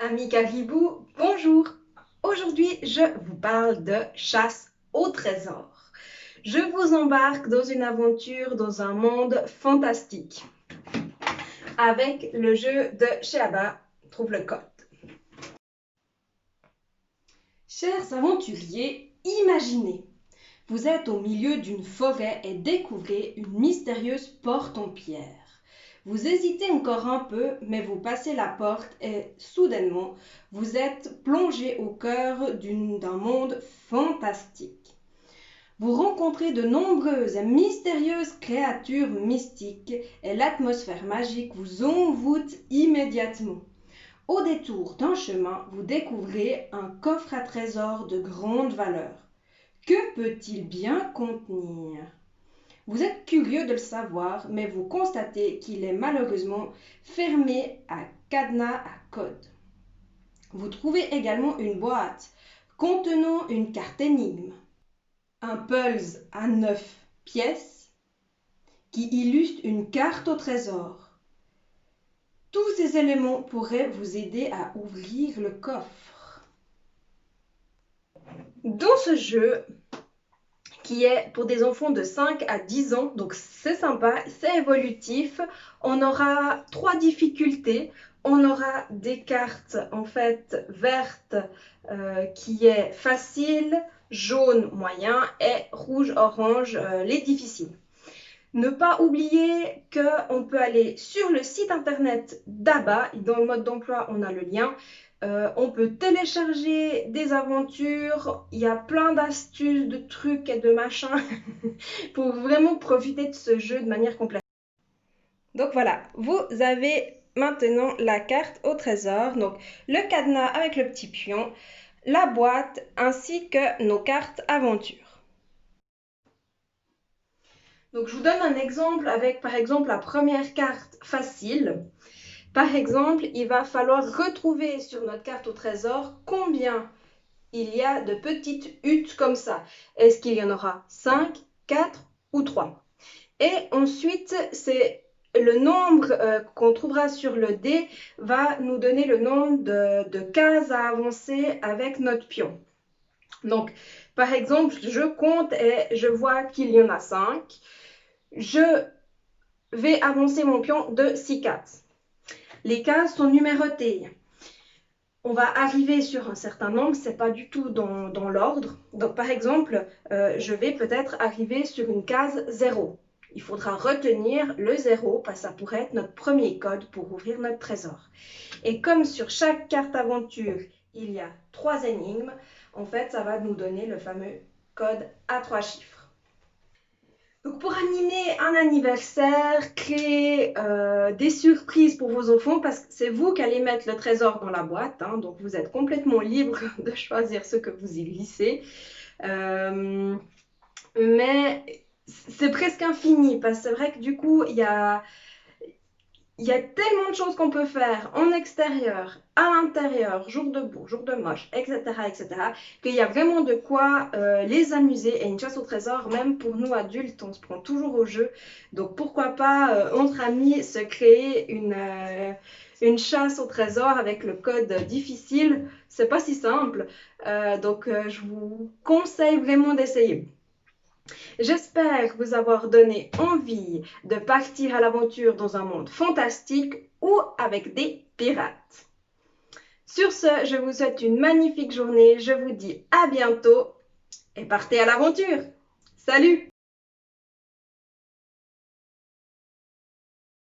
Amis caribous, bonjour! Aujourd'hui, je vous parle de chasse au trésor. Je vous embarque dans une aventure dans un monde fantastique. Avec le jeu de Sheaba, trouve le code. Chers aventuriers, imaginez, vous êtes au milieu d'une forêt et découvrez une mystérieuse porte en pierre. Vous hésitez encore un peu, mais vous passez la porte et soudainement, vous êtes plongé au cœur d'un monde fantastique. Vous rencontrez de nombreuses et mystérieuses créatures mystiques et l'atmosphère magique vous envoûte immédiatement. Au détour d'un chemin, vous découvrez un coffre à trésors de grande valeur. Que peut-il bien contenir ? Vous êtes curieux de le savoir, mais vous constatez qu'il est malheureusement fermé à cadenas à code. Vous trouvez également une boîte contenant une carte énigme, un puzzle à 9 pièces qui illustre une carte au trésor. Tous ces éléments pourraient vous aider à ouvrir le coffre. Dans ce jeu, qui est pour des enfants de 5 à 10 ans, donc c'est sympa, c'est évolutif. On aura 3 difficultés. On aura des cartes en fait vertes qui est facile, jaune moyen et rouge-orange les difficiles. Ne pas oublier qu'on peut aller sur le site internet d'ABBA, dans le mode d'emploi on a le lien. On peut télécharger des aventures, il y a plein d'astuces, de trucs et de machins pour vraiment profiter de ce jeu de manière complète. Donc voilà, vous avez maintenant la carte au trésor, donc le cadenas avec le petit pion, la boîte ainsi que nos cartes aventures. Donc je vous donne un exemple avec par exemple la première carte facile. Par exemple, il va falloir retrouver sur notre carte au trésor combien il y a de petites huttes comme ça. Est-ce qu'il y en aura 5, 4 ou 3? Et ensuite, c'est le nombre qu'on trouvera sur le dé va nous donner le nombre de cases à avancer avec notre pion. Donc, par exemple, je compte et je vois qu'il y en a 5. Je vais avancer mon pion de 6 cases. Les cases sont numérotées. On va arriver sur un certain nombre, ce n'est pas du tout dans l'ordre. Donc, par exemple, je vais peut-être arriver sur une case 0. Il faudra retenir le 0 parce que ça pourrait être notre premier code pour ouvrir notre trésor. Et comme sur chaque carte aventure, il y a 3 énigmes, en fait, ça va nous donner le fameux code à 3 chiffres. Donc pour animer un anniversaire, créer des surprises pour vos enfants, parce que c'est vous qui allez mettre le trésor dans la boîte, hein, donc vous êtes complètement libre de choisir ce que vous y glissez. Mais c'est presque infini, parce que c'est vrai que du coup, il y a tellement de choses qu'on peut faire en extérieur, à l'intérieur, jour de beau, jour de moche, etc., qu'il y a vraiment de quoi les amuser. Et une chasse au trésor, même pour nous adultes, on se prend toujours au jeu. Donc pourquoi pas, entre amis, se créer une chasse au trésor avec le code difficile. C'est pas si simple. Donc je vous conseille vraiment d'essayer. J'espère vous avoir donné envie de partir à l'aventure dans un monde fantastique ou avec des pirates. Sur ce, je vous souhaite une magnifique journée. Je vous dis à bientôt et partez à l'aventure. Salut!